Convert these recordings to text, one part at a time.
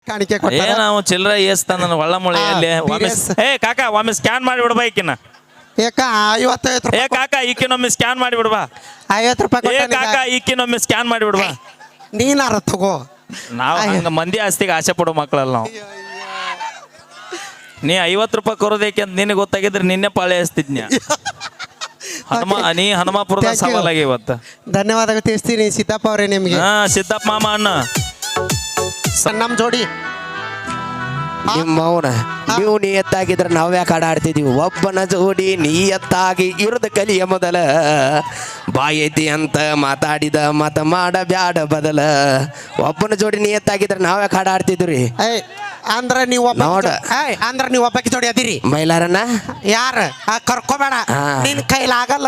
ಕಾಣಿಕೆ ಕೊಟ್ಟಾರ. ನಾವು ಚಿಲ್ಲರ ಏಸ್ತಾನ ನನ್ನ ಒಳ್ಳ ಮುಳಿಯಲ್ಲಿ ಒಮ್ಮೆ ಏ ಕಾಕ ಒಮ್ಮೆ ಸ್ಕ್ಯಾನ್ ಮಾಡಿ ಬಿಡ್ಬಾ ಈಕಿನ. ಏಕ 55 ಏ ಕಾಕ ಈಕಿನೊಮ್ಮೆ ಸ್ಕ್ಯಾನ್ ಮಾಡಿ ಬಿಡ್ಬಾ. 50 ರೂಪಾಯಿ ಏ ಕಾಕ ಈಕಿನೊಮ್ಮೆ ಸ್ಕ್ಯಾನ್ ಮಾಡಿ ಬಿಡ್ಬಾ. ನೀನಾರ ತಗೋ. ನಾವು ಹಂಗ ಮಂದಿ ಆಸ್ತಿಗೆ ಆಸೆ ಪಡೋ ಮಕ್ಕಳಲ್ಲ ನಾವು. ನೀ 50 ರೂಪಾಯಿ ಕೊರೋದಕ್ಕೆ ಅಂತ ನಿನಗೆ ಗೊತ್ತಾಗಿದ್ರೆ ನಿನ್ನೆ ಪಾಳೆ ಹಚ್ತಿದ್ನ್ಯಾ. ನೀ ಹನುಮಾಪುರದ ಸವಾಲಾಗಿ ಇವತ್ತು. ಧನ್ಯವಾದಗಳು ತಿಳಿಸ್ತೀನಿ ಸಿದ್ದಪ್ಪ ಅವರೇ ನಿಮ್ಗೆ. ಸಿದ್ದಪ್ಪ ಮಾಮ ಅಣ್ಣ ನಮ್ ಜೋಡಿ ನಿಮ್ಮವನ ನೀವು ನಿಯತ್ತಾಗಿದ್ರೆ ನಾವು ಯಾಕೆ ಆಡ್ತಿದೀವಿ. ಒಬ್ಬನ ಜೋಡಿ ನಿಯತ್ತಾಗಿ ಇರುದ ಕಲಿಯ ಮೊದಲ ಬಾಯೈತಿ ಅಂತ ಮಾತಾಡಿದ ಮತ ಮಾಡ ಬ್ಯಾಡ ಬದಲ. ಒಬ್ಬನ ಜೋಡಿ ನಿಯತ್ತಾಗಿದ್ರೆ ನಾವು ಯಾಕೆ ಆಡ್ತಿದ್ವಿ. ಅಂದ್ರ ನೀವು ನೋಡ ಅಂದ್ರ ನೀವು ಒಬ್ಬಕ್ಕೆ ಜೋಡಿ ಅದಿರಿ ಮೈಲಾರನ್ನ ಯಾರ ಕರ್ಕೋಬೇಡ ನಿನ್ ಕೈಲಾಗಲ್ಲ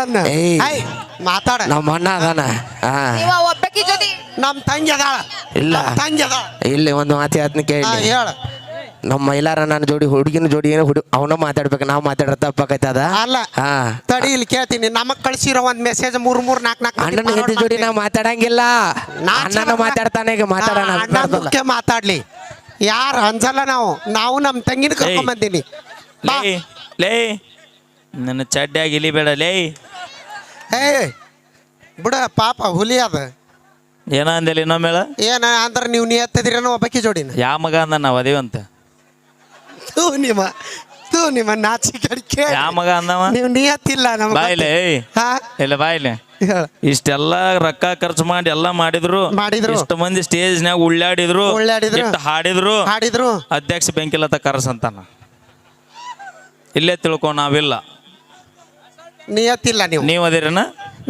ಮಾತಾಡ. ನಮ್ಮ ಅಣ್ಣ ಅದಾನ ಒಬ್ಬಕಿ ಜೊತೆ ನಮ್ ತಂಗಿ ಅದಾಳ. ಇಲ್ಲ ತಂಗಿ ಅದಾಳ. ಇಲ್ಲಿ ಒಂದು ಮಾತು ಹೇಳ್ತೀನಿ ಕೇಳಿ. ಹೇಳ ನಮ್ಮ ಮೈಲಾರ ನನ್ನ ಜೋಡಿ ಹುಡುಗಿನ ಜೋಡಿ ಏನೋ ಅವನ ಮಾತಾಡ್ಬೇಕು. ನಾವು ಮಾತಾಡ್ರ ತಪ್ಪಾಕೈತದ ಅಲ್ಲ. ತಡಿ ಇಲ್ಲಿ ಕೇಳ್ತೀನಿ. ನಮಗ್ ಕಳ್ಸಿರೋ ಒಂದ್ ಮೆಸೇಜ್ 3 4 ಅಣ್ಣನ ಹೆಂಡತಿ ಜೋಡಿ ನಾವು ಮಾತಾಡಂಗಿಲ್ಲ. ಅಣ್ಣನ ಮಾತಾಡ್ತಾನೆ ಈಗ ಮಾತಾಡೋಣ. ಮಾತಾಡ್ಲಿ ಯಾರು ಅಂಜಲ್ಲ. ನಾವು ನಮ್ ತಂಗಿನ ಕರ್ಕೊಂಡ್ ಬಂದೀನಿ. ಲೇ ನನ್ನ ಚಡ್ಡಿಯಾಗಿ ಇಲಿಬೇಡ ಲೇ. ಬಿಡ ಪಾಪ ಹುಲಿ ಅದ. ಏನ ಅಂದಿಲ್ಲ ಇನ್ನೊಮ್ಮೇಳ ಏನ ಅಂದ್ರ ನೀವು ನಿಯತ್ತಿದ್ರೇನೋ ಒಬ್ಬಕಿ ಜೋಡಿನ ಯಾವ ಮಗ ಅಂದ ನಾವ್ ಅದೇವಂತ ನಿಮ್ಮ ನಾಚಿಕೆ ಯಾವ ಮಗ ಅಂದವ. ನೀವು ನಿಯತ್ತಿಲ್ಲ ಬಾಯ್ಲೆ ಇಲ್ಲ ಬಾಯ್ಲೆ. ಇಷ್ಟೆಲ್ಲ ರೊಕ್ಕ ಖರ್ಚು ಮಾಡಿ ಎಲ್ಲ ಮಾಡಿದ್ರು ಇಷ್ಟ ಮಂದಿ ಸ್ಟೇಜ್ನಾಗ ಉಳ್ಳಾಡಿದ್ರು ಹಾಡಿದ್ರು ಅಧ್ಯಕ್ಷ ಬೆಂಕಿಲತ್ತ ಕರ್ಸಂತಾನ. ಇಲ್ಲೇ ತಿಳ್ಕೊ ನಾವಿಲ್ಲ. ನಿಯತ್ತಿಲ್ಲ ನೀವು ಅದಿರನ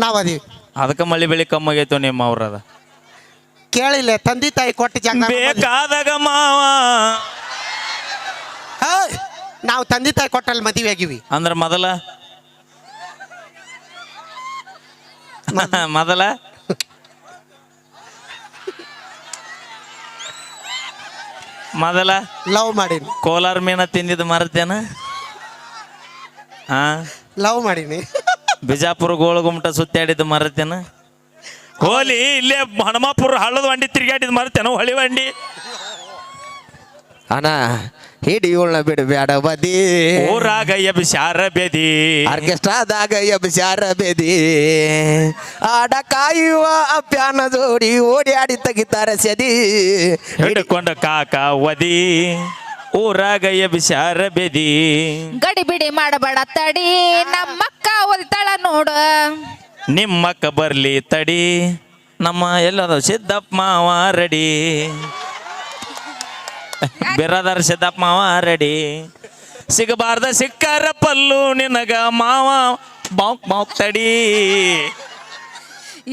ನಾವ್ ಅದೀವಿ. ಅದಕ್ಕೆ ಮಳಿ ಬೆಳಿ ಕಮ್ಮಾಗೈತವ ನಿಮ್ಮ ಅವ್ರದ. ಕೇಳಿಲ್ಲ ತಂದೆ ತಾಯಿ ಕೊಟ್ಟ ಜಾಗ ಬೇಕಾದಾಗ ಮಾವ ನಾವು ತಂದೆ ತಾಯಿ ಕೊಟ್ಟಲ್ಲಿ ಮದುವೆ ಆಗಿವಿ. ಅಂದ್ರ ಮೊದಲ ಲವ್ ಮಾಡೀನಿ. ಕೋಲಾರ ಮೀನ ತಿಂದಿದ್ದು ಮರ್ತೇನ. ಲವ್ ಮಾಡೀನಿ. ಬಿಜಾಪುರ ಗೋಳಗುಮಟ ಸುತ್ತಾಡಿದ್ದು ಮರ್ತೇನ. ಹೋಲಿ ಇಲ್ಲೇ ಹನುಮಾಪುರ ಹಳ್ಳದ ಬಂಡಿ ತಿರ್ಗಾಡಿದ್ ಮರ್ತೇನ. ಹೊಳಿ ಬಂಡಿ ಅಣ್ಣ ಹಿಡಿಯೋಳ್ನ ಬಿಡು ಬ್ಯಾಡ ಬದಿ. ಊರಾಗ ಎಬ್ಸ್ಯಾರ ಬೆದಿ ಆರ್ಕೆಸ್ಟ್ರಾದಾಗ ಎಬ್ಸ್ಯಾರ ಬೆದಿ. ಆಡ ಕಾಯುವ ಅಪ್ಯಾನ ಜೋಡಿ ಓಡಿ ತೆಗಿತಾರ ಸದಿ. ಹಿಡ್ಕೊಂಡ ಕಾಕ ಒದಿ ಊರಾಗ ಎಬ್ಸ್ಯಾರ ಬೆದಿ. ಗಡಿ ಬಿಡಿ ಮಾಡಬೇಡ ತಡಿ ನಮ್ಮಕ್ಕ ಒಲ್ತಾಳ ನೋಡ. ನಿಮ್ಮಕ್ಕ ಬರ್ಲಿ ತಡಿ ನಮ್ಮ ಎಲ್ಲದ ಸಿದ್ದಪ್ಪ ಮಾವ ರೆಡಿ. ಬಿರದರ್ ಸಿದ್ದಪ್ಪ ಮಾವ ರೆಡಿ. ಸಿಗಬಾರ್ದ ಸಿಕ್ಕಾರ ಪಲ್ಲು ನಿನಗ ಮಾವ ಬಾಕ್ ಬಾಕ್ ತಡಿ.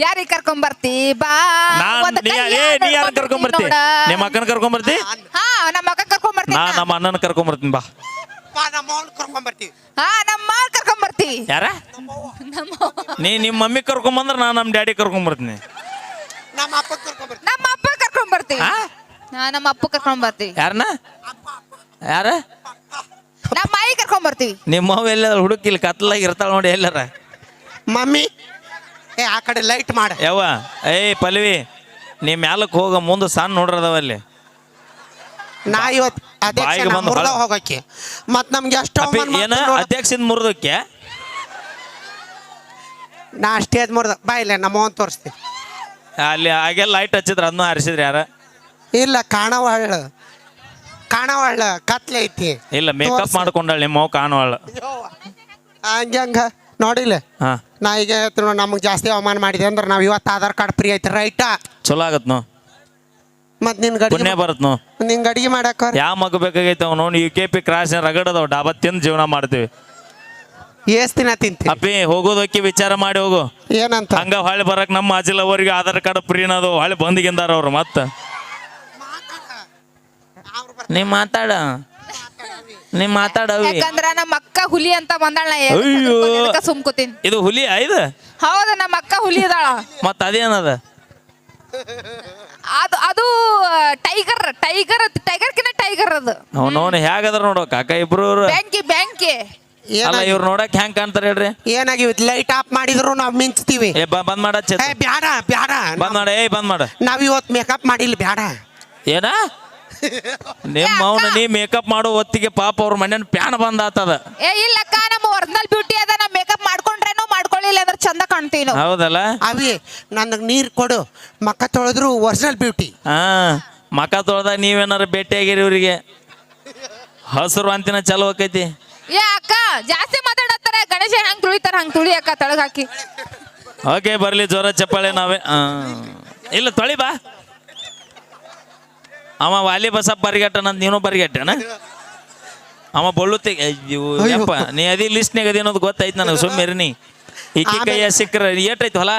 ಯಾರಿಗೆ ಕರ್ಕೊಂಡ್ ಬರ್ತಿ ಬಾ. ನೀ ಯಾರನ್ನ ಕರ್ಕೊಂಡ್ ಬರ್ತಿ. ನಿಮ್ಮ ಅಕ್ಕನ ಕರ್ಕೊಂಡ್ ಬರ್ತಿ. ನಮ್ಮ ಅಕ್ಕ ಕರ್ಕೊಂಡ್ ಬರ್ತೀನಿ. ನಮ್ಮ ಅಣ್ಣನ ಕರ್ಕೊಂಡ್ ಬರ್ತೀನಿ ಬಾ. ನಮ್ಮ ಕರ್ಕೊಂಡ್ ಬರ್ತಿ. ಯಾರ ನಿಮ್ಮ ಮಮ್ಮಿ ಕರ್ಕೊಂಡ್ ಬಂದ್ರ ನಾ ನಮ್ಮ ಡ್ಯಾಡಿ ಕರ್ಕೊಂಡ್ ಬರ್ತೀನಿ. ನಮ್ಮ ಅಪ್ಪ ಕರ್ಕೊಂಡ್ ಬರ್ತಿ. ನಮ್ಮ ಅಪ್ಪ ಕರ್ಕೊಂಡ್ ಬರ್ತೀವಿ. ಯಾರನ್ನ ಯಾರ ನಮ್ಮ ಮಾಯಿ ಕರ್ಕೊಂಡ್ ಬರ್ತೀವಿ. ನಿಮ್ಮ ಎಲ್ಲ ಹುಡುಕಿಲ್ ಕತ್ಲಾಗಿ ಇರ್ತಾಳ ನೋಡಿ ಎಲ್ಲಾರ. ಮಮ್ಮಿ ಆ ಕಡೆ ಲೈಟ್ ಮಾಡ. ಯವ್ವ ಪಲ್ವಿ ನೀ ಮ್ಯಾಲಕ್ ಹೋಗ ಮುಂದೆ ಸಣ್ಣ ನೋಡ್ರದವ ಅಲ್ಲಿ. ನಾ ಇವತ್ತು ಹೋಗಕ್ಕೆ ಮತ್ ನಮ್ಗೆ ಅಷ್ಟು ಏನ ಅಧ್ಯಕ್ಷದ ಮುರಿದಕ್ಕೆ ನಾ ಸ್ಟೇಜ್ ಮುರಿದ ಬಾಯಿಲ್ಲ ನಮ್ಮ ತೋರಿಸ್ತೀನಿ. ಅಲ್ಲಿ ಹಾಗೆ ಲೈಟ್ ಹಚ್ಚಿದ್ರ ಅದನ್ನು ಹಾರಿಸಿದ್ರಿ ಯಾರ. ಇಲ್ಲ ಕಾಣವಳ್ಳ ಕತ್ಲೆ ಐತಿ. ಇಲ್ಲ ಮೇಕಪ್ ಮಾಡ್ಕೊಂಡಳ ನಿಮ್ಮ ಕಾಣವಳ್ಳ ಹಂಗ ನೋಡಿಲ್ಲ. ನಾ ಈಗ ಹೇಳ್ತೀನಿ ನಮಗ್ ಜಾಸ್ತಿ ಅವಮಾನ ಮಾಡಿದೆ ಅಂದ್ರೆ ನಾವ್ ಇವತ್ತು ಆಧಾರ್ ಕಾರ್ಡ್ ಫ್ರೀ ಐತಿ ರೈಟ್. ಚಲೋ ಆಗತ್ ನೋ ಮತ್ ನಿನ್ ಗಡಿ ಪುಣ್ಯ ಬರತ್ ನೋ. ನಿಂಗ್ ಅಡಿಗೆ ಮಾಡಾಕ ಯಾವ ಮಗ ಬೇಕಾಗೈತೆ ಅವ್ನು UKP ಕ್ರಾಸ್ ರಗಡದವ್ ಡಾಬಾ ತಿಂದು ಜೀವನ ಮಾಡ್ತೀವಿ. ಎಷ್ಟ್ ದಿನ ತಿಂತಿ ಅಪ್ಪಿ ಹೋಗೋದಕ್ಕೆ ವಿಚಾರ ಮಾಡಿ ಹೋಗು. ಏನಂತ ಹಂಗ ಹೊಳೆ ಬರಕ್ ನಮ್ಮ ಅಜಿಲವರಿಗೆ ಆಧಾರ್ ಕಾರ್ಡ್ ಫ್ರೀ ಅದು ಹೊಳೆ ಬಂದಿಗಿಂದಾರ ಅವ್ರು. ಮತ್ತ ನೀ ಮಾತಾಡ ಯಾಕಂದ್ರ ನಮ್ಮ ಅಕ್ಕ ಹುಲಿ ಅಂತ ಬಂದಾಳ. ಸುಮ್ಕುತೀನಿ. ಇದು ಹುಲಿ ಇದು ಹೌದ ನಮ್ಮ ಅಕ್ಕ ಹುಲಿ ಅದಾಳ. ಮತ್ತ ಅದೇನದ ಅದು ಟೈಗರ್ ಕಿನ್ನ ಟೈಗರ್ ಅದು. ಅವನವನು ಹೇಗದ್ರ ನೋಡೋ ಕಾಕ ಇಬ್ರು ಬ್ಯಾಂಕಿ ಅಲ್ಲ ಇವ್ರು ನೋಡಕ್ ಹೆಂಗ್ ಕಾಣ್ತಾರ ಹೇಳ್ರಿ. ಏನಾಗಿವ್ ಲೈಟ್ ಆಫ್ ಮಾಡಿದ್ರು ನಾವ್ ಮಿಂಚ್ತೀವಿ. ಬಂದ್ ಮಾಡ ಬ್ಯಾಡ ಬಂದ್ ಮಾಡ ಬಂದ್ ಮಾಡ. ನಾವ್ ಇವತ್ ಮೇಕಪ್ ಮಾಡಿಲ್ಲ ಬ್ಯಾಡ. ಏನ ನಿಮ್ಮ ಅವನು ನೀ ಮೇಕಪ್ ಮಾಡೋ ಹೊತ್ತಿಗೆ ಪಾಪ ಅವ್ರ ಮನೇನ ಪ್ಯಾನ್ ಬಂದಾತದ. ಏ ಇಲ್ಲಕ್ಕ ನಮ್ಮ ಒರಿಜಿನಲ್ ಬ್ಯೂಟಿ ಅದ. ನಾ ಮೇಕಪ್ ಮಾಡ್ಕೊಂಡ್ರೇನು ಮಾಡ್ಕೊಳ್ಳಿಲ್ಲ ಅಂದ್ರೆ ಚಂದ ಕಾಣ್ತೀವಿ ನಾವು. ಹೌದಲ್ಲ? ಅವಿ ನನಗೆ ನೀರು ಕೊಡು, ಮಕ್ಕ ತೊಳೆದ್ರು ಒರಿಜಿನಲ್ ಬ್ಯೂಟಿ. ಹಾ, ಮಕ ತೊಳ್ದಾಗ ನೀವೇನಾರು ಭೇಟಿಯಾಗಿರಿ ಇವ್ರಿಗೆ ಹಸಿರು ಅಂತಿನ ಚಲೋ ಆಕೈತಿ. ಏ ಅಕ್ಕ ಜಾಸ್ತಿ ಮಾತಾಡತ್ತಾರೆ. ಗಣೇಶ ಹಂಗ್ ತುಳಿತಾರ ಹಂಗ್ ತುಳಿ ಅಕ್ಕ ತಳಗ್ ಹಾಕಿ. ಓಕೆ, ಬರ್ಲಿ ಜೋರ ಚಪ್ಪಾಳೆ. ನಾವೇ ಇಲ್ಲ ತೊಳಿ ಬಾ. ಅವ ವಾಲಿ ಬಸಪ್ಪ ಬರಿಗಟ್ಟನ, ನೀನು ಬರಿಗಟ್ಟನ. ಅವ ಬೊಳ್ಳುತ್ತೆ. ಅಯ್ಯೋ ಯಪ್ಪ, ನೀ ಅದಿ ಲಿಸ್ಟ್ನಾಗ ಅದಿ ಅನ್ನೋದು ಗೊತ್ತಾಯ್ತು ನನಗೆ. ಸುಮ್ಮನೆ ನೀ ಈಕಿ ಕೈಯ ಸಿಕ್ಕರ ಏಟೈತಿ ಹೊಲ?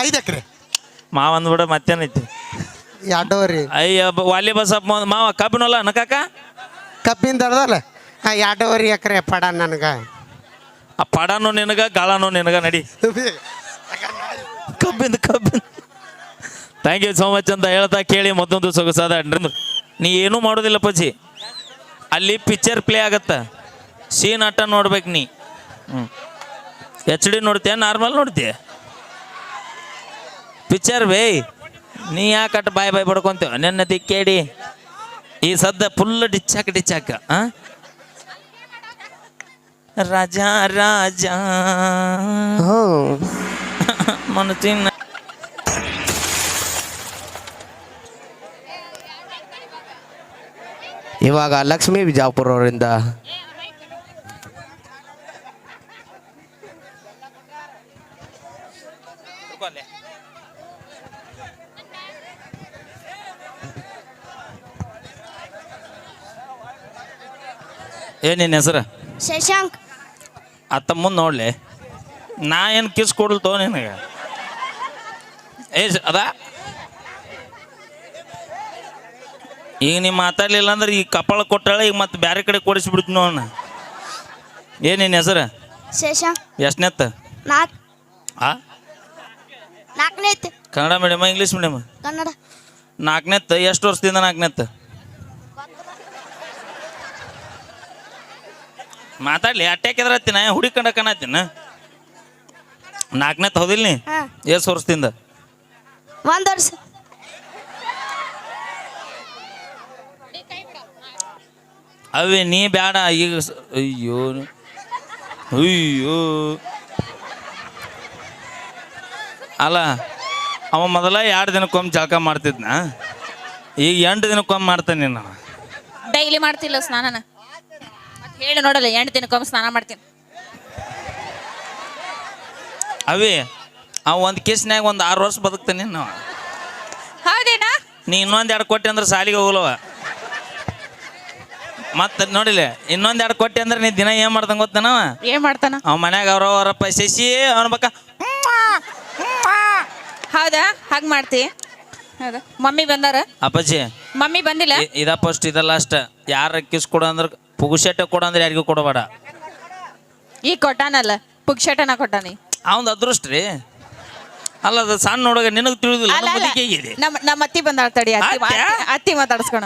5 ಎಕರೆ ಮಾವಂದ್ ಬಿಡ ಮತ್ತೇನೈತಿ? 2 ರೀ. ಅಯ್ಯ ವಾಲಿ ಬಸಪ್ಪ ಮಾವ ಕಬ್ಬಿನಲ್ಲ ನಕಾಕ ಕಬ್ಬಿನ ದರದಲ್ಲ 2 ಎಕರೆ ಪಡ ನನಗೆ. ಆ ಪಡನು ನಿನಗ ಗಾಳನು ನಿನಗ. ನಡಿ ಕಬ್ಬಿಂದ. ಥ್ಯಾಂಕ್ ಯು ಸೋ ಮಚ್ ಅಂತ ಹೇಳ್ತಾ ಕೇಳಿ ಮತ್ತೊಂದು ಸೊಗಸಾದ ನೀ ಏನೂ ಮಾಡೋದಿಲ್ಲ ಪಚ್ಚಿ. ಅಲ್ಲಿ ಪಿಕ್ಚರ್ ಪ್ಲೇ ಆಗತ್ತ, ಸೀನ್ ಆಟ ನೋಡ್ಬೇಕು ನೀ. HD ನೋಡ್ತೀಯ ನಾರ್ಮಲ್ ನೋಡ್ತೀಯ? ಪಿಕ್ಚರ್ ಬೇ. ನೀ ಯಾಕಟ್ಟು ಬಾಯ್ ಬಡ್ಕೊಂತೀವ ನೆನ್ನ ದಿಕ್ಕೇಡಿ. ಈ ಸದ್ದ ಫುಲ್ ಡಿಚ್ಚಾಕ ರಾಜ ರಾಜ ಮನಸ್ಸಿನ. ಇವಾಗ ಲಕ್ಷ್ಮೀ ಬಿಜಾಪುರ ಅವರಿಂದ ಏನಿನ್ನ ಹೆಸರು? ಶಶಾಂಕ್. ಅತ್ತ ಮುಂದೆ ನೋಡ್ಲಿ. ನಾ ಏನು ಕಿಸ್ ಕೊಡಲ್ ತೋ ನಿನಗೆ. ಅದ ಈಗ ನೀವು ಮಾತಾಡ್ಲಿಲ್ಲ ಅಂದ್ರೆ ಈ ಕಪಾಳ ಕೊಟ್ಟಾಳೆ, ಈಗ ಮತ್ತೆ ಬೇರೆ ಕಡೆ ಕೊಡಿಸ್ಬಿಡ್ತೀನಿ ನೋಡ. ಏನಿನ್ನ ಹೆಸರು? ಶಶಾಂಕ್. ಎಷ್ಟನೇತ್ತ? 4. ಆ 4ನೇತ್. Kannada medium English medium? Kannada. 4ನೇತ್ತ. ಎಷ್ಟು ವರ್ಷದಿಂದ 4ನೇತ್ತ? ಮಾತಾಡ್ಲಿ. ಅಟ್ಯಾಕೆದ್ರತ್ತಿನ ಹುಡುಕಂಡ ಕಣತ್ತಿನ. 4ನೇತ್ ಹೌದಿಲ್ಲ ನೀ? ಹಾ. ಎಷ್ಟು ವರ್ಷದಿಂದ? 1 ವರ್ಷ. ಅವೇ ನೀ ಬೇಡ ಈಗ. ಅಯ್ಯೋ ಅಯ್ಯೋ ಅಲ್ಲ, ಅವ ಮೊದಲ 2 ದಿನಕ್ಕೊಮ್ಮೆ ಜಳಕ ಮಾಡ್ತಿದ್ನ, ಈಗ 8 ದಿನಕ್ಕೊಮ್ಮೆ ಮಾಡ್ತಾನೆ. ನಾನು ಡೈಲಿ ಮಾಡ್ತಿಲ್ಲ ಸ್ನಾನನ. ಹೇಳಿ ನೋಡಲ್ಲ, 8 ದಿನಕ್ಕೊಮ್ಮೆ ಸ್ನಾನ ಮಾಡ್ತೀನಿ. ಅವೇ ಅವ ಒಂದು ಕೇಸ್ನ್ಯಾಗ ಒಂದು 6 ವರ್ಷ ಬದುಕ್ತಾನೆ ನಾವು. ಹೌದೇನಾ? ನೀ ಇನ್ನೊಂದು 2 ಕೊಟ್ಟೆ ಅಂದ್ರೆ ಸಾಲಿಗೆ ಹೋಗಲವ. ಮತ್ತೆ ನೋಡಿಲ್ಲ, ಇನ್ನೊಂದು 2 ಕೊಟ್ಟೆ ಅಂದ್ರೆ ನೀ ದಿನ ಏನು ಮಾಡ್ದಂಗೆ ಗೊತ್ತಾನವ? ಏನ್ ಮಾಡ್ತಾನ? ಅವ ಮನ್ಯಾಗ ಅವರಪ್ಪ ಶಶಿ ಅವನ ಬಕ್ಕ. ಹೌದಾ? ಹಾಗೆ ಮಾಡ್ತಿ? ಹೌದಾ? ಮಮ್ಮಿ ಬಂದಾರ? ಅಪ್ಪಾಜಿ ಮಮ್ಮಿ ಬಂದಿಲ್ಲ? ಇದ ಫಸ್ಟ್ ಇದ ಲಾಸ್ಟ್. ಯಾರ ಕಿಸ್ ಕೊಡ ಅಂದ್ರೆ ಪುಗುಶೆಟ್ಟ ಕೊಡ ಅಂದ್ರೆ ಯಾರಿಗೂ ಕೊಡಬೇಡ. ಈಗ ಕೊಟ್ಟಾನಲ್ಲ, ಪುಕ್ಷಟನ ಕೊಟ್ಟಾನಿ. ಅವಂದು ಅದೃಷ್ಟ ರೀ. ಅಲ್ಲ, ಅದು ಸಣ್ಣ ನೋಡೋಗ ನಿನಗೆ ತಿಳಿದಿಲ್ಲ. ಹೇಗಿದೆ ನಮ್ಮ ಅತ್ತಿ ಬಂದಾಳ ತಡಿ. ಅತ್ತಿ ಮಾತಾಡ್ಸ್ಕೊಣ.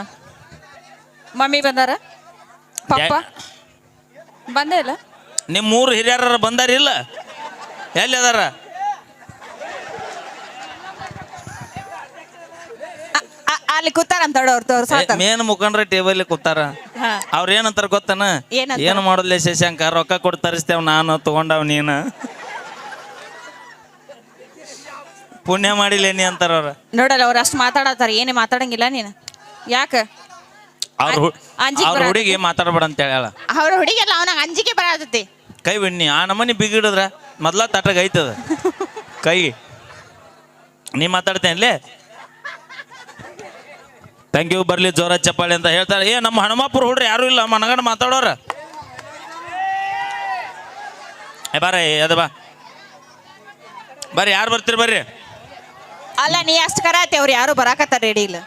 ಮಮ್ಮಿ ಬಂದಾರ? ಪಪ್ಪ ಬಂದೇ ಇಲ್ಲ? ನಿಮ್ಮ 3 ಹಿರಿಯರ ಬಂದಾರಿಲ್ಲ? ಎಲ್ಲಿ ಅದಾರ? ಅಲ್ಲಿ ಕೂತಾರ ಅಂತ ಅವ್ರು ಮೇನ್ ಮುಖಂಡ್ರ ಟೇಬಲ್ ಕೂತಾರ. ಅವ್ರ ಏನಂತಾರ ಗೊತ್ತನ? ಏನು ಮಾಡೋದ್ಲೆ ಶಶಾಂಕ, ರೊಕ್ಕ ಕೊಟ್ಟು ತರಿಸ್ತೇವ್, ನಾನು ತಗೊಂಡವ್ ನೀನು ಪುಣ್ಯ ಮಾಡಿಲ್ಲ ನೀ ಅಂತಾರ ಅವ್ರ. ನೋಡಲ್ಲ, ಅವ್ರು ಅಷ್ಟು ಮಾತಾಡತ್ತಾರ. ಏನೇ ಮಾತಾಡಂಗಿಲ್ಲ ನೀನು. ಯಾಕ? ಅವ್ರ ಹುಡುಗಿ ಮಾತಾಡ್ಬೇಡ ಅಂತ ಹೇಳ. ಅವ್ರ ಹುಡುಗಿಯಲ್ಲ, ಅವನಾಗ ಅಂಜಿಕೆ ಬರತೈತಿ. ಕೈ ಬಿಡ್ನಿ ಆ ನಮ್ಮನಿ ಬಿಗಿಡಿದ್ರ ಮೊದ್ಲ ತಟಗ ಐತದ ಕೈ. ನೀ ಮಾತಾಡ್ತೇನ್ಲೇ? Thank you. ಬರ್ಲಿ ಜೋರ ಚಪ್ಪಾಳೆ ಅಂತ ಹೇಳ್ತಾರೆ. ನಮ್ಮ ಹನುಮಾಪುರ ಹುಡ್ರಿ ಯಾರು ಇಲ್ಲ ಮನಗಂಡ ಮಾತಾಡೋರ. ಬರ್ರಿ ಅದ ಬಾ ಬರ್ರಿ. ಯಾರು ಬರ್ತೀರಿ ಬರ್ರಿ. ಅಲ್ಲ, ನೀ ಅಷ್ಟು ಕರಾತಿ, ಅವ್ರು ಯಾರು ಬರಾಕತ್ತಾರ ರೆಡಿ ಇಲ್ಲ.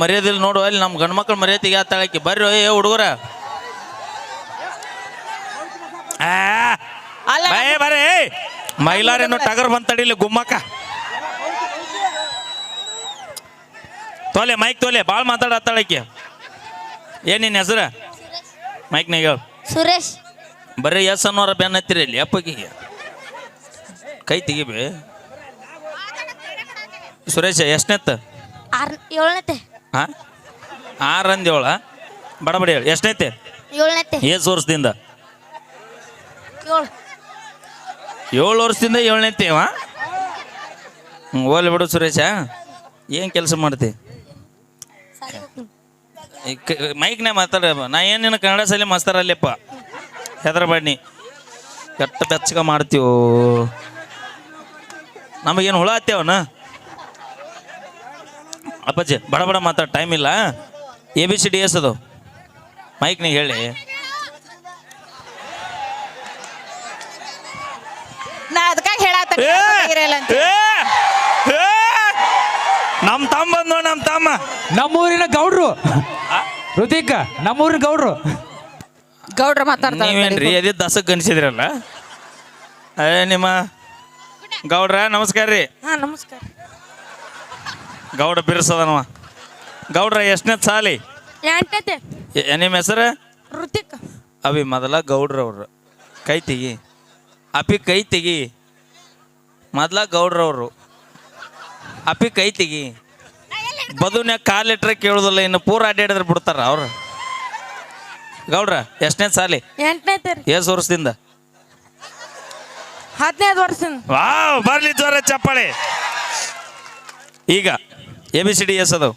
ಮರ್ಯಾದಿಲ್ಲ ನೋಡು, ಅಲ್ಲಿ ನಮ್ಮ ಗಂಡು ಮಕ್ಳು ಮರ್ಯಾದಿಗೆ ಆತಾಳಕ್ಕೆ. ಬರ್ರಿ ಹುಡುಗರ. ಬರ್ರಿ ಮೈಲಾರೇನು ಟಗರ್ ಬಂತಡಿಲಿ ಗುಮ್ಮಕ್ಕ. ತೋಲೆ ಮೈಕ್ ತೋಲೆ, ಭಾಳ ಮಾತಾಡತ್ತಾಳಕ್ಕೆ. ನಿನ್ನ ಹೆಸರು? ಮೈಕ್ನಾಗ ಹೇಳು. ಸುರೇಶ್. ಬರ್ರಿ ಎಸ್ ಅನ್ನೋರ ಬೆನ್ನ ಹತ್ತಿರ ಇಲ್ಲಿ ಅಪ್ಪಗೆ ಕೈ ತೆಗಿಬೇ. ಸುರೇಶ ಎಷ್ಟನೇತ್ತ 7ನೇತೆ ಹಾಂ 6 ಅಂದ್ 7 ಬಡಬಡಿ ಹೇಳಿ ಎಷ್ಟನೇತೆ 7ನೇತೆ ಏಸು ವರ್ಷದಿಂದ 7 7 ವರ್ಷದಿಂದ 7ನೇತ್ತೇವ ಓಲಿ ಬಿಡು ಸುರೇಶ ಏನು ಕೆಲಸ ಮಾಡ್ತಿ ಮೈಕ್ನೇ ಮಾತಾಡ ನಾ ಏನು ನಿನ್ನ ಕನ್ನಡ ಶಾಲೆ ಮಾಸ್ತರಲ್ಲಪ್ಪ ಹೆದರಬಾಡ್ನಿ ಕೆಟ್ಟ ಬೆಚ್ಚಗ ಮಾಡ್ತೀವೋ ನಮಗೇನು ಹುಳ ಹತ್ತೇವನ ಅಪ್ಪಾಜಿ ಬಡ ಬಡ ಮಾತಾಡ ಟೈಮ್ ಇಲ್ಲ ABCD ಎಸದು ಮೈಕ್ನಿಗೆ ಹೇಳಿ ನಾ ಅದಕ್ಕಾಗಿ ಹೇಳತ್ತ ನಮ್ಮ ತಮ್ಮ ಬಂದು ನಮ್ಮ ತಮ್ಮ ನಮ್ಮೂರಿನ ಗೌಡ್ರು ಋತಿಕ ನಮ್ಮೂರಿನ ಗೌಡ್ರು ಗೌಡ್ರ ಮಾತಾಡ್ತಾರೆ ನೀವೇನ್ರಿ ಅದೇ ದಸಕ್ ಅನ್ಸಿದ್ರಲ್ಲ ನಿಮ್ಮ ಗೌಡ್ರ ನಮಸ್ಕಾರ ರೀ ಹಾ ನಮಸ್ಕಾರ ಗೌಡ ಬಿರ್ಸದನವ ಗೌಡ್ರ ಎಷ್ಟನೇ ಸಾಲಿ 8ನೇತೆ ನಿಮ್ಮ ಹೆಸರು ಋತಿಕ್ ಅವಿ ಮೊದಲ ಗೌಡ್ರವ್ರು ಕೈ ತೆಗಿ ಅಪಿ ಕೈ ತೆಗಿ ಮೊದಲ ಗೌಡ್ರವ್ರು ಅಪಿ ಕೈ ತೆಗಿ ಬದುನ್ಯಾಗ ಕಾಲಿಟ್ರೆ ಕೇಳೋದಿಲ್ಲ ಇನ್ನು ಪೂರ ಅಡ್ಡಾಡಿದ್ರೆ ಬಿಡ್ತಾರ ಅವ್ರು ಗೌಡ್ರ ಎಷ್ಟನೇ ಸಾಲಿ 8ನೇತೆ ರೀ ಎಷ್ಟು ವರ್ಷದಿಂದ 15 ವರ್ಷದಿಂದ ವಾವ್ ಬರ್ಲಿ ಜ್ವರ ಚಪ್ಪಾಳೆ ಈಗ ABCD ಎಸದು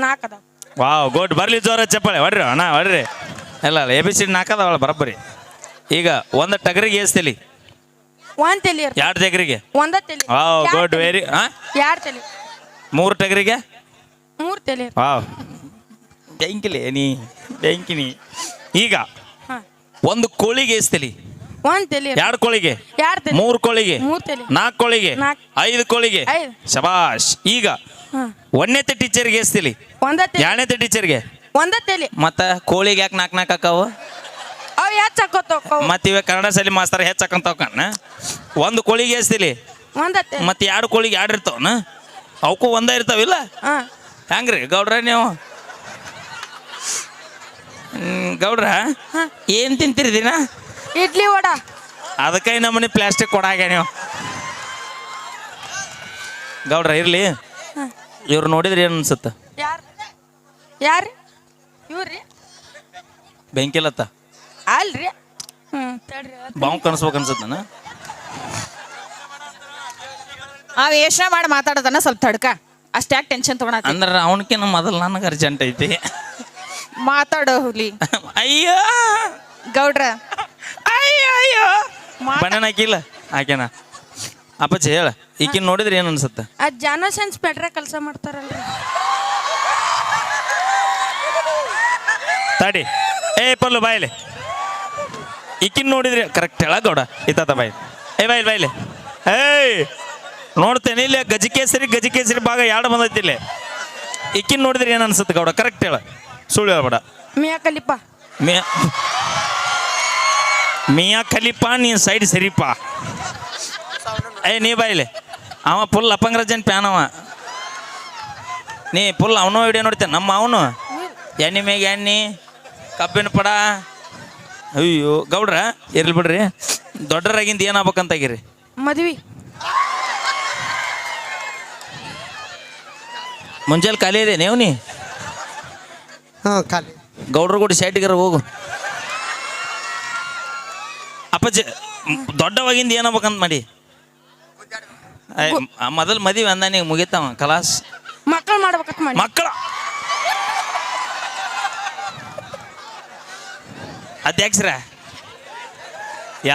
4 ಅದಾವ ವಾವ್ ಗುಡ್ ಬರ್ಲಿ ಜ್ವರ ಚಪ್ಪಾಳೆ ಹೊಡ್ರಿ ಅಣ್ಣ ಹೊಡ್ರಿ ಇಲ್ಲ ABCD 4 ಅದಾವಳ ಬರಬ್ಬರಿ ಈಗ ಒಂದು ಟಗರಿಗೆ ಎಸ್ತಲಿ 1 ತಲಿ 2 ಟಗರಿಗೆ 1 ತಲಿ ವಾವ್ ಗುಡ್ ವೆರಿ 2 ತಲಿ 3 ಟಗರಿಗೆ 3 ತಲಿ ವಾವ್ ಬೆಂಕಿಲಿ ಬೆಂಕಿನಿ ಈಗ ಹಾ ಒಂದು ಕೋಳಿಗೆ ಎಸ್ತಲಿ 1 ತಲಿ 2 ಕೋಳಿಗೆ 2 ತಲಿ 3 ಕೋಳಿಗೆ 3 ತಲಿ 4 ಕೋಳಿಗೆ 5 ಕೋಳಿಗೆ 5 ಶಬಾಷ್ ಈಗ ಹಾ 1ನೇತೆ ಟೀಚರ್ಗೆ ಎಸ್ತಲಿ 1 ತಲಿ 2ನೇತೆ ಟೀಚರ್ಗೆ 1 ತಲಿ ಮತ್ತ ಕೋಳಿಗೆ ಯಾಕೆ 4 ಹಾಕಾವು ಅವ್ ಯಾಕೆ ಚಕ್ಕೋತವ ಮತ್ತೆ ಇವಾಗ ಕನ್ನಡ ಶಾಲೆ ಮಾಸ್ತರ ಹೆಚ್ಚಾಕಂತಾವ ಕಣ್ಣ ಒಂದು ಕೋಳಿಗೆ ಎಸ್ತಿಲಿ 1 ತಲಿ ಮತ್ತೆ 2 ಕೋಳಿಗೆ 2 ಇರ್ತಾವನ ಅವಕ್ಕೂ ಒಂದೇ ಇರ್ತಾವಿಲ್ಲ ಹಾ ಹೆಂಗ್ರಿ ಗೌಡ್ರ ನೀವು ಗೌಡ್ರ ಏನು ತಿಂತೀರಿ ದಿನ ಇಡ್ಲಿ ವಡಾ ಅದಕ್ಕೆ ನಮ್ಮನೆ ಪ್ಲಾಸ್ಟಿಕ್ ಕೊಡಾಗ ನೀವು ಗೌಡ್ರ ಇರ್ಲಿ ಇವ್ರು ನೋಡಿದ್ರಿ ಏನು ಅನ್ಸುತ್ತ ಯಾರು ಇವ್ರಿ ಬೆಂಕಿಲತ್ತ ಅಲ್ರಿ ತಡ್ರಿ ಬಾವು ಕನ್ಸ್ಬೇಕು ಅನ್ಸುತ್ತ ನಾನು ಅವ್ ಯೋಚನೆ ಮಾಡಿ ಮಾತಾಡೋದನ್ನ ಸ್ವಲ್ಪ ತಡ್ಕ ಅಷ್ಟ್ಯಾಕೆ ಟೆನ್ಷನ್ ತಗೊಳತ್ತ ಅಂದ್ರೆ ಅವನಕಿನ್ನ ಮೊದಲು ನನಗೆ ಅರ್ಜೆಂಟ್ ಐತಿ ಮಾತಾಡೋ ಹುಲಿ ಅಯ್ಯೋ ಗೌಡ್ರ ಅಯ್ಯೋ ಅಯ್ಯೋ ಬಣ್ಣ ಹಾಕಿಲ್ಲ ಹಾಕ್ಯಾನ ಅಪ್ಪಚ್ಚಿ ಹೇಳ ಈಕಿನ ನೋಡಿದ್ರಿ ಏನು ಅನ್ಸುತ್ತ ಆ ಜಾನೋ ಸೆನ್ಸ್ ಪೆಟ್ರ ಕೆಲಸ ಮಾಡ್ತಾರಲ್ರಿ ತಡಿ ಪಲ್ಲು ಬಾಯ್ಲೆ ಈಕಿನ ನೋಡಿದ್ರಿ ಕರೆಕ್ಟ್ ಹೇಳ ಗೌಡ ಇತ್ತ ಬಾಯ್ ಬಾಯ್ಲೆ ನೋಡ್ತೇನೆ ಇಲ್ಲಿ ಗಜಕೇಸರಿ ಭಾಗ 2 ಬಂದೈತಿ ಇಲ್ಲಿ ಈಕಿನ ನೋಡಿದ್ರಿ ಏನು ಅನ್ಸುತ್ತೆ ಗೌಡ ಕರೆಕ್ಟ್ ಹೇಳ ಸುಳ್ಳು ಹೇಳ್ಬೇಡ ಮಿಯಾ ಕಲಿಪ ಮಿಯಾ ಖಲೀಫಾ ನೀನು ಸೈಡ್ ಸರಿಪಾ ನೀ ಬಾಯ್ಲೆ ಅವ ಫುಲ್ ಅಪಂಗ್ರಜನ್ ಪ್ಯಾನ್ ಅವ ನೀ ಫುಲ್ ಅವನು ವಿಡಿಯೋ ನೋಡ್ತೇನೆ ನಮ್ಮ ಅವನು ಎಣ್ಣೆ ಮೇಗೆ ಎಣ್ಣೆ ಕಬ್ಬಿನ ಪಡ ಅಯ್ಯೋ ಗೌಡ್ರ ಇರ್ಲಿ ಬಿಡ್ರಿ ದೊಡ್ಡರಾಗಿಂದ ಏನಾಗ್ಬೇಕಂತಾಗಿರಿ ಮದ್ವಿ ಮುಂಜಾನೆ ಖಾಲಿ ಇದೆ ನೀವು ನೀ ಹಾಂ ಖಾಲಿ ಗೌಡ್ರ ಕೂಡ ಶೈಟಿಗರ ಹೋಗು ಅಪ್ಪಾಜಿ ದೊಡ್ಡವಾಗಿಂದ ಏನಾಗ್ಬೇಕಂತ ಮಾಡಿ ಮೊದಲು ಮದುವೆ ಅಂದ ನೀವು ಮುಗಿತಾವ ಕಲಾಸ್ ಮಕ್ಕಳು ಮಾಡ್ಬೇಕಂತ ಮಾಡಿ ಮಕ್ಕಳ ಅಧ್ಯಕ್ಷರ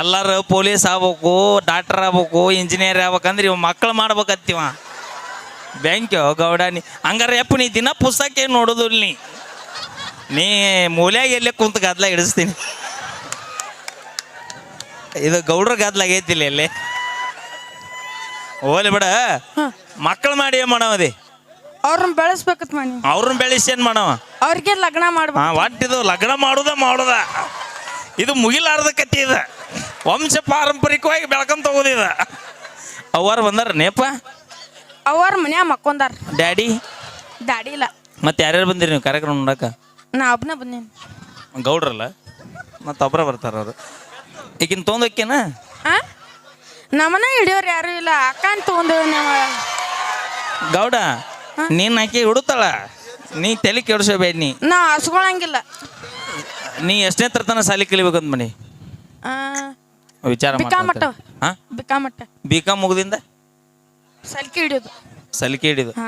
ಎಲ್ಲರೂ ಪೊಲೀಸ್ ಆಗ್ಬೇಕು ಡಾಕ್ಟರ್ ಆಗ್ಬೇಕು ಇಂಜಿನಿಯರ್ ಆಗ್ಬೇಕಂದ್ರೆ ಇವ್ ಮಕ್ಕಳು ಮಾಡ್ಬೇಕತ್ತೀವ ಬ್ಯಾಂಕ್ಯೋ ಗೌಡ ನೀ ಹಂಗಾರೆ ಯಪ್ಪ ನೀ ದಿನ ಪುಸ್ತಕ ನೋಡೋದಿಲ್ಲ ನೀ ಮೂಲ್ಯಾಗ ಎಲ್ಲೇ ಕುಂತ ಗದ್ಲ ಹಿಡಿಸ್ತೀನಿ ಇದು ಗೌಡ್ರ ಗದ್ಲ ಆಗೈತಿಲ್ಲ ಎಲ್ಲೇ ಹೋಲಿ ಬಿಡ ಮಕ್ಕಳು ಮಾಡಿ ಏನು ಮಾಡವದಿ ಅವ್ರನ್ನ ಬೆಳೆಸ್ಬೇಕತ್ ಮಾಡಿ ಅವ್ರನ್ನ ಬೆಳೆಸಿ ಏನು ಮಾಡವ ಅವ್ರಿಗೆ ಲಗ್ನ ಮಾಡ್ಬೇಕು ಒಟ್ಟಿದು ಲಗ್ನ ಮಾಡುದ ಇದು ಮುಗಿಲಾರ್ದ ಕತ್ತಿ ಇದು ವಂಶ ಪಾರಂಪರಿಕವಾಗಿ ಬೆಳ್ಕೊಂತ ಹೋಗೋದಿದ ಅವ್ವಾರು ಬಂದಾರ ನೇಪ ಅವ್ರ ಮನ್ಯಾಗ ಮಕ್ಕೊಂದಾರ ಡ್ಯಾಡಿ ದಾಡಿ ಇಲ್ಲ ಮತ್ತೆ ಯಾರ್ಯಾರು ಬಂದಿರಿ ನೀವು ಕಾರ್ಯಕ್ರಮ ನೋಡಕ ನಾ ಒಬ್ಬನ ಬಂದೇನಿ ಗೌಡ್ರಲ್ಲ ಮತ್ತೆ ಒಬ್ಬರ ಬರ್ತಾರ ಅವರು ಈಗಿನ ತೊಗೊಂಡೋಕ್ಕೇನ ನಮ್ಮನ ಹಿಡಿಯೋರು ಯಾರು ಇಲ್ಲ ಅಕ್ಕನ್ ತಗೊಂಡು ಗೌಡ ನೀನ್ ಆಕಿ ಹುಡುತ್ತಾಳ, ನೀ ತಲೆ ಕೆಡಿಸಬೇಡ. ನಾ ಹಸ್ಕೊಳಂಗಿಲ್ಲ. ನೀ ಎಷ್ಟನೇ ತರತನ ಸಾಲಿ ಕಲಿಬೇಕಂತ ಮನಿ ವಿಚಾರ ಬಿಕಾಮಟ್ಟ ಹಾ ಬಿಕಾಮಟ್ಟ B.Com ಮುಗ್ದಿಂದ ಸಲ್ಕಿ ಹಿಡಿಯೋದು. ಸಲಿಕೆ ಹಿಡಿದು ಹಾ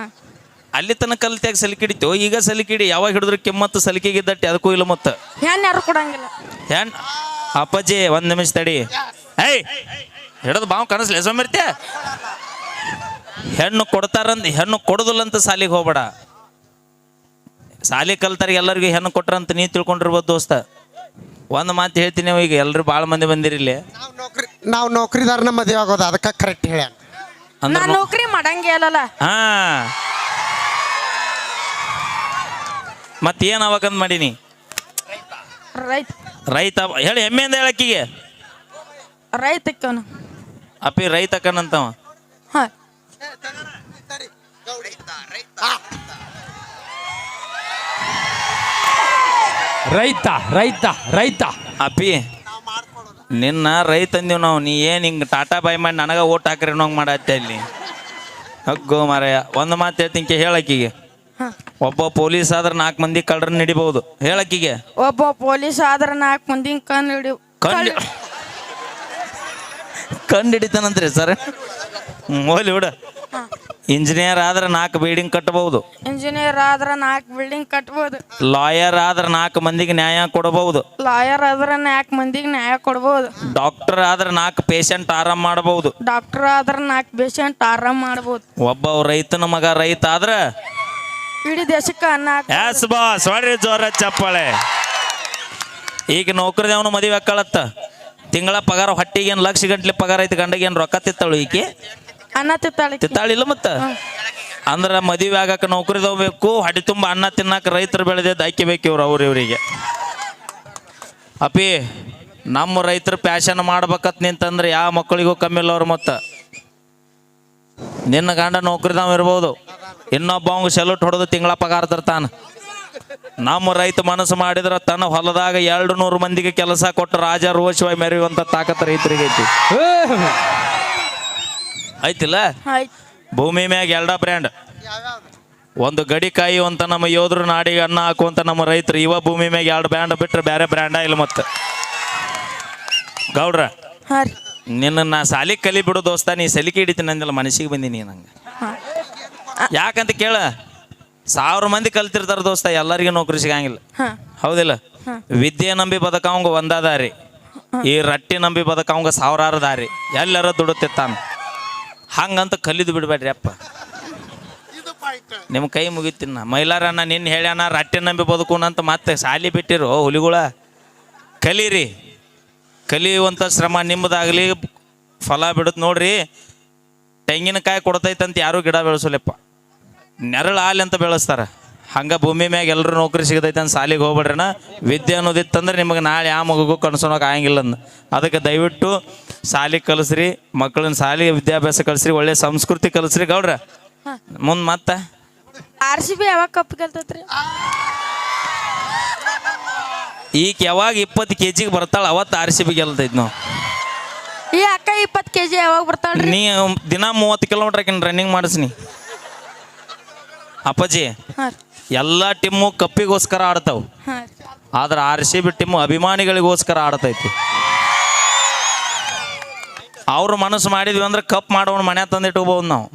ಅಲ್ಲಿ ತನಕ ಕಲ್ತ್ಯಾಗ ಸಲಿಕೆ ಹಿಡಿತು. ಈಗ ಸಲಿಕೆ ಹಿಡಿ ಯಾವಾಗ ಹಿಡಿದ್ರೆ ಕೆಮ್ಮತ್ತು ಸಲಿಕೆಗಿದ್ದಟ್ಟಿ ಅದಕ್ಕೂ ಇಲ್ಲ. ಮತ್ತು ಹೆಣ್ಣು ಯಾರು ಕೊಡಂಗಿಲ್ಲ. ಹೆಣ್ ಅಪ್ಪಾಜಿ ಒಂದ್ ನಿಮಿಷ ತಡಿ. ಏಯ್ ಹಿಡಿದು ಬಾವು ಕನಸ್ಲೆ ಸೋಮಿರ್ತೆ. ಹೆಣ್ಣು ಕೊಡ್ತಾರಂತ ಹೆಣ್ಣು ಕೊಡುದಿಲ್ಲ ಅಂತ ಸಾಲಿಗೆ ಹೋಗ್ಬೇಡ. ಸಾಲಿ ಕಲ್ತಾರ ಎಲ್ಲರಿಗೂ ಹೆಣ್ಣು ಕೊಟ್ರಂತ ನೀ ತಿಳ್ಕೊಂಡಿರ್ಬೋದು ದೋಸ್ತ. ಒಂದು ಮಾತು ಹೇಳ್ತೀನಿ, ಈಗ ಎಲ್ಲರೂ ಭಾಳ ಮಂದಿ ಬಂದಿರಿಲ್ಲಿ. ನಾವು ನೌಕರಿದಾರನ ಮದುವೆ ಆಗೋದು ಅದಕ್ಕೆ ಕರೆಕ್ಟ್ ಹೇಳ. ನಾ ನೌಕರಿ ಮಾಡಂಗೇ ಅಲ್ಲಲ್ಲ. ಹಾ ಮತ್ತೇನು ಅವಾಗಂತ ಮಾಡೀನಿ? ರೈತ ರೈತ ಹೇಳಿ, ಹೆಮ್ಮೆಯಿಂದ ಹೇಳಕ್ಕಿಗೆ. ರೈತಕ್ಕವನು ಅಪ್ಪಿ ರೈತ ಅಕ್ಕನಂತವ. ಹಾ ರೈತ ರೈತ ರೈತ. ಅಪ್ಪಿ ನಿನ್ನ ರೈತ ಅಂದೀವಿ ನಾವು. ನೀ ಏನು ಹಿಂಗೆ ಟಾಟಾ ಬಾಯ್ ಮಾಡಿ ನನಗೆ ಓಟ್ ಹಾಕ್ರಿ ಅನ್ನೋಂಗೆ ಮಾಡತ್ತೆ ಅಲ್ಲಿ. ಹಗ್ಗೋ ಮಾರಾಯ. ಒಂದು ಮಾತು ಹೇಳ್ತೀನಿ ಹೇಳಕ್ಕಿಗೆ. ಒಬ್ಬ ಪೊಲೀಸ್ ಆದ್ರೆ 4 ಮಂದಿ ಕಳ್ಳರನ್ನ ಹಿಡಿಬಹುದು. ಹೇಳಕ್ಕಿಗೆ. ಒಬ್ಬ ಪೊಲೀಸ್ ಆದ್ರೆ 4 ಮಂದಿ ಕಣ್ಣು ಕಂಡು ಹಿಡಿತಾನಂತ್ರಿ ಸರ್. ಹೋಲಿ ಬಿಡ. ಇಂಜಿನಿಯರ್ ಆದ್ರೆ 4 ಬಿಲ್ಡಿಂಗ್ ಕಟ್ಟಬಹುದು. ಇಂಜಿನಿಯರ್ ಆದ್ರೆ 4 ಬಿಲ್ಡಿಂಗ್ ಕಟ್ಬೋದು. ಲಾಯರ್ ಆದ್ರೆ 4 ಮಂದಿಗೆ ನ್ಯಾಯ ಕೊಡಬಹುದು. ಲಾಯರ್ ಆದ್ರೆ 4 ಮಂದಿಗೆ ನ್ಯಾಯ ಕೊಡ್ಬೋದು. ಡಾಕ್ಟರ್ ಆದ್ರೆ 4 ಪೇಷಂಟ್ ಆರಾಮ್ ಮಾಡಬಹುದು. ಡಾಕ್ಟರ್ ಆದ್ರೆ 4 ಪೇಷಂಟ್ ಆರಾಮ್ ಮಾಡ್ಬೋದು. ಒಬ್ಬ ರೈತನ ಮಗ ರೈತ ಆದ್ರೆ ಇಡೀ ದೇಶಕ್ಕೆ ಅನ್ನ ಎಸ್ ಬಾಸ್ ಹೊಡ್ರಿ ಜೋರ ಚಪ್ಪಾಳೆ. ಈಗ ನೌಕರಿದವನು ಮದುವೆ ಹಾಕಳತ್ತ. ತಿಂಗಳ ಪಗಾರ ಹೊಟ್ಟಿಗೆ ಏನು ಲಕ್ಷ ಗಂಟ್ಲೆ ಪಗಾರ ಐತಿ. ಗಂಡಗೆ ಏನು ರೊಕ್ಕ ತಿತ್ತಾಳು ಈಕೆ? ಅನ್ನ ತಿತ್ತಾಳಿಲ್ಲ. ಮತ್ತೆ ಅಂದ್ರೆ ಮದುವೆ ಆಗಕ್ಕೆ ನೌಕರಿದವ್ ಬೇಕು. ಹೊಟ್ಟೆ ತುಂಬ ಅನ್ನ ತಿನ್ನಕ್ಕೆ ರೈತರು ಬೆಳೆದಿದ್ದು ಹಾಕಿಬೇಕು ಇವ್ರು ಇವರಿಗೆ. ಅಪ್ಪಿ ನಮ್ಮ ರೈತರು ಪ್ಯಾಶನ್ ಮಾಡ್ಬೇಕತ್ ನಿಂತಂದ್ರೆ ಯಾವ ಮಕ್ಕಳಿಗೂ ಕಮ್ಮಿ ಇಲ್ಲ ಅವ್ರು. ಮತ್ತು ನಿನ್ನ ಗಂಡ ನೌಕರಿದವ್ ಇರ್ಬೋದು, ಇನ್ನೊಬ್ಬ ಅವಂಗ ಸೆಲ್ಯೂಟ್ ಹೊಡೆದು ತಿಂಗಳ ಪಗಾರ ತರ್ತಾನ. ನಮ್ಮ ರೈತ ಮನಸ್ಸು ಮಾಡಿದ್ರೆ ತನ್ನ ಹೊಲದಾಗ 200 ಮಂದಿಗೆ ಕೆಲಸ ಕೊಟ್ಟು ರಾಜ ರೋಷವಾಗಿ ಮೆರೆಯುವಂತ ತಾಕತ್ ರೈತರಿಗೆ ಐತಿ. ಐತಿಲ್ಲ? ಭೂಮಿ ಮ್ಯಾಗ 2 ಬ್ರ್ಯಾಂಡ್. ಒಂದು ಗಡಿಕಾಯಿ ಅಂತ ನಮ್ಮ ಯೋಧರು ನಾಡಿಗೆ ಅನ್ನ ಹಾಕುವಂತ ನಮ್ಮ ರೈತರು. ಇವ ಭೂಮಿ ಮ್ಯಾಗ 2 ಬ್ರ್ಯಾಂಡ್ ಬಿಟ್ರೆ ಬೇರೆ ಬ್ರ್ಯಾಂಡ ಇಲ್ಲ. ಮತ್ತೆ ಗೌಡ್ರ ನಿನ್ನ ಸಾಲಿ ಕಲಿ ಬಿಡು ದೋಸ್ತ. ನೀ ಸಲಿಕೆ ಹಿಡಿತೀನಿ ಅಂದಿಲ್ಲ, ಮನಸ್ಸಿಗೆ ಬಂದೀನಿ ನಂಗೆ. ಯಾಕಂತ ಕೇಳ, 1000 ಮಂದಿ ಕಲ್ತಿರ್ತಾರ ದೋಸ್ತ, ಎಲ್ಲರಿಗೂ ನೌಕರಿ ಸಿಗಂಗಿಲ್ಲ. ಹೌದಿಲ್ಲ? ವಿದ್ಯೆ ನಂಬಿ ಬದುಕವಂಗ ಒಂದ ದಾರಿ, ಈ ರಟ್ಟಿ ನಂಬಿ ಬದುಕವಂಗ 1000 ದಾರಿ. ಎಲ್ಲರ ದುಡುತ್ತಿತ್ತಾನ. ಹಂಗಂತ ಕಲಿದು ಬಿಡ್ಬೇಡ್ರಿ ಅಪ್ಪ. ನಿಮ್ಮ ಕೈ ಮುಗಿತೀನ. ಮೈಲಾರಣ್ಣ ನಿನ್ನ ಹೇಳ್ಯಾನ ರಟ್ಟಿ ನಂಬಿ ಬದುಕುನಂತ. ಮತ್ತೆ ಸಾಲಿ ಬಿಟ್ಟಿರು ಹುಲಿಗಳ. ಕಲೀರಿ. ಕಲಿಯುವಂಥ ಶ್ರಮ ನಿಮ್ಮದಾಗಲಿ, ಫಲ ಬಿಡುತ್ತೆ ನೋಡ್ರಿ. ತೆಂಗಿನಕಾಯಿ ಕೊಡ್ತೈತಂತ ಯಾರೂ ಗಿಡ ಬೆಳೆಸಲಿಪ್ಪ, ನೆರಳು ಹಾಲಿ ಅಂತ ಬೆಳೆಸ್ತಾರೆ. ಹಂಗೆ ಭೂಮಿ ಮ್ಯಾಗ ಎಲ್ಲರೂ ನೌಕರಿ ಸಿಗತೈತೆ ಅಂತ ಸಾಲಿಗೆ ಹೋಗ್ಬೇಡ್ರಿನ. ವಿದ್ಯೆ ಅನ್ನೋದಿತ್ತಂದ್ರೆ ನಿಮಗೆ ನಾಳೆ ಯಾವ ಮಗುಗೂ ಕನ್ಸೋಣಕ್ಕೆ ಆಗಂಗಿಲ್ಲ ಅಂದ. ಅದಕ್ಕೆ ದಯವಿಟ್ಟು ಸಾಲಿ ಕಲಿಸ್ರಿ, ಮಕ್ಕಳನ್ನ ಸಾಲಿ ವಿದ್ಯಾಭ್ಯಾಸ ಕಲಿಸ್ರಿ, ಒಳ್ಳೆ ಸಂಸ್ಕೃತಿ ಕಲಿಸ್ರಿ ಗೌಡ್ರ. ಮುಂದೆ ಮತ್ತೆ RCB ಯಾವಾಗ ಕಪ್ ಗೆಲ್ತೈತ್ರಿ? ಈಗ ಯಾವಾಗ 20 kg ಬರ್ತಾಳ ಅವತ್ತು RCB ಗೆಲ್ತೈತಿ ನಾವು. ಈ ಅಕ್ಕ 20 kg ಯಾವಾಗ ಬರ್ತಾಳ್ರಿ? ನೀ ದಿನ 30 ಕಿಲೋಮೀಟರ್ ರನ್ನಿಂಗ್ ಮಾಡಿಸ್ನಿ ಅಪ್ಪಾಜಿ. ಎಲ್ಲ ಟೀಮು ಕಪ್ಪಿಗೋಸ್ಕರ ಆಡ್ತಾವ, ಆದ್ರೆ RCB ಟೀಮು ಅಭಿಮಾನಿಗಳಿಗೋಸ್ಕರ ಆಡ್ತೈತಿ. ಅವ್ರು ಮನಸ್ಸು ಮಾಡಿದ್ವಿ ಅಂದ್ರೆ ಕಪ್ ಮಾಡೋಣ ಮನೆ ತಂದಿಟ್ಕೋಬಹುದು ನಾವು.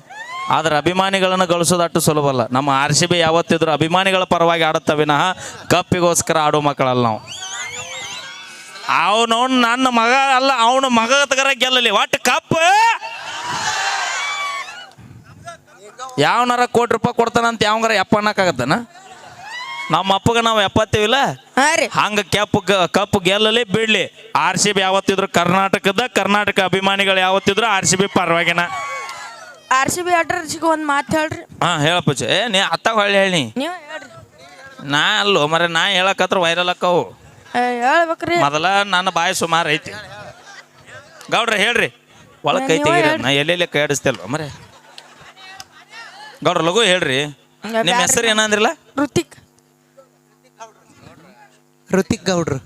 ಆದ್ರೆ ಅಭಿಮಾನಿಗಳನ್ನು ಗಳಿಸೋದು ಅಷ್ಟು ಸುಲಭ ಅಲ್ಲ. ನಮ್ಮ RCB ಯಾವತ್ತಿದ್ರು ಅಭಿಮಾನಿಗಳ ಪರವಾಗಿ ಆಡುತ್ತ ವಿನಃ ಕಪ್ಪಿಗೋಸ್ಕರ ಆಡೋ ಮಕ್ಕಳಲ್ಲ ನಾವು. ಅವನು ನನ್ನ ಮಗ ಅಲ್ಲ, ಅವನ ಮಗ ತಗರ ಗೆಲ್ಲಲಿ ಒಟ್ಟು ಕಪ್. ಯಾವನಾರ ₹1 ಕೊಡ್ತಾನಂತ ಯಾವಂಗಾರ 70 ಅನ್ನಕ್ಕಾಗತ್ತನ? ನಮ್ಮ ಅಪ್ಪಗ ನಾವು 70 ಹಂಗ ಕಪ್ಪು ಗೆಲ್ಲಲಿ ಬಿಡ್ಲಿ. RCB ಯಾವತ್ತಿದ್ರು ಕರ್ನಾಟಕ ಅಭಿಮಾನಿಗಳು ಯಾವತ್ತಿದ್ರು RCB ಪರವಾಗಿನ. RCB ಆಟರ್ಜಿಗೆ ಒಂದು ಮಾತು ಹೇಳ್ರಿ. ಹೇಳಪ್ಪ. ನೀ ಅತ್ತಾಗ ಹೊಳ್ಳಿ ಹೇಳಿ. ನೀವು ಹೇಳ್ರಿ. ನಾ ಅಲ್ಲೋ ಮರ, ನಾ ಹೇಳಕತ್ರ ವೈರಲ್ ಅಕ್ಕವು. ಹೇಳ್ಬೇಕ್ರಿ. ಮೊದಲ ನನ್ನ ಬಾಯಿ ಸುಮಾರು ಐತಿ. ಗೌಡ್ರ ಹೇಳ್ರಿ. ಒಳಗೆ ಕೈ ತೆಗೀರಿ. ನಾ ಎಲ್ಲೆಲ್ಲಿ ಕೈ ಆಡಿಸ್ತೇಲ್ವ ಮರೆ. ಗೌಡ್ರ ಲಘು ಹೇಳ್ರಿ. ನಿಮ್ಮ ಹೆಸರು ಏನಂದ್ರಿಲ್ಲ? ಋತಿಕ್ ಗೌಡ್ರು.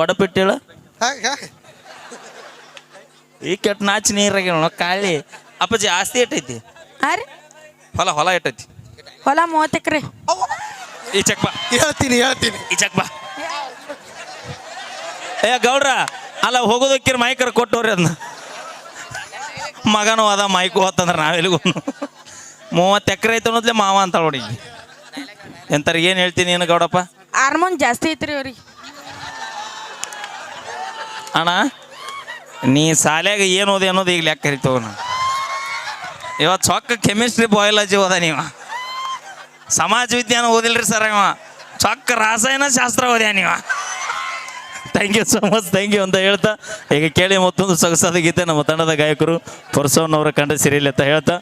ಒಡಪಿಟ್ಟು ಹೇಳ. ಈ ಕೆಟ್ಟ ನಾಚಿ ನೀರಾಗ ಕಾಳಿ. ಅಪ್ಪಾಜಿ ಆಸ್ತಿ ಎಟ್ಟೈತಿ? ಹೊಲ ಇಟ್ಟೈತಿ ಹೊಲ 30 ಎಕರೆ. ಈ ಚೆಕ್ ಬಾ ಹೇಳ್ತೀನಿ ಈ ಚೆಕ್ ಬಾ ಏ ಗೌಡ್ರ ಅಲ್ಲ ಹೋಗೋದಕ್ಕಿರ ಮೈಕರ್ ಕೊಟ್ಟವ್ರಿ ಅದನ್ನ ಮಗನೂ ಅದ ಮೈಕು ಹೋತಂದ್ರೆ ನಾವೆಲ್ಲಿಗೂ 30 ಎಕರೆ ಐತೆ ಅನ್ನೋದ್ಲೆ ಮಾವ ಅಂತ ನೋಡಿ ಎಂತಾರ ಏನು ಹೇಳ್ತೀನಿ ಏನು ಗೌಡಪ್ಪ ಹಾರ್ಮೋನ್ ಜಾಸ್ತಿ ಐತ್ರಿ ಅವ್ರಿಗೆ. ಅಣ್ಣ ನೀ ಶಾಲ್ಯಾಗ ಏನು ಓದಿ ಅನ್ನೋದು ಈಗ ಲೆಕ್ಕ ಕರಿತವ ಇವತ್ತು ಚೊಕ್ಕ ಕೆಮಿಸ್ಟ್ರಿ ಬಯಾಲಜಿ ಓದ ನೀವು ಸಮಾಜ ವಿಜ್ಞಾನ ಓದಿಲ್ರಿ ಸರ್ ಇವ ಚೊಕ್ಕ ರಾಸಾಯನ ಶಾಸ್ತ್ರ ಓದ್ಯಾ ನೀವು thank you so much thank you ಅಂತ ಹೇಳ್ತಾ ಈಗ ಕೇಳಿ ಮತ್ತೊಂದು ಸೊಗಸಾದ ಗೀತೆ ನಮ್ಮ ತಂಡದ ಗಾಯಕರು ಪರಸವನವರ ಕಂಡ ಸಿರಿಲಿ ಅಂತ ಹೇಳ್ತಾ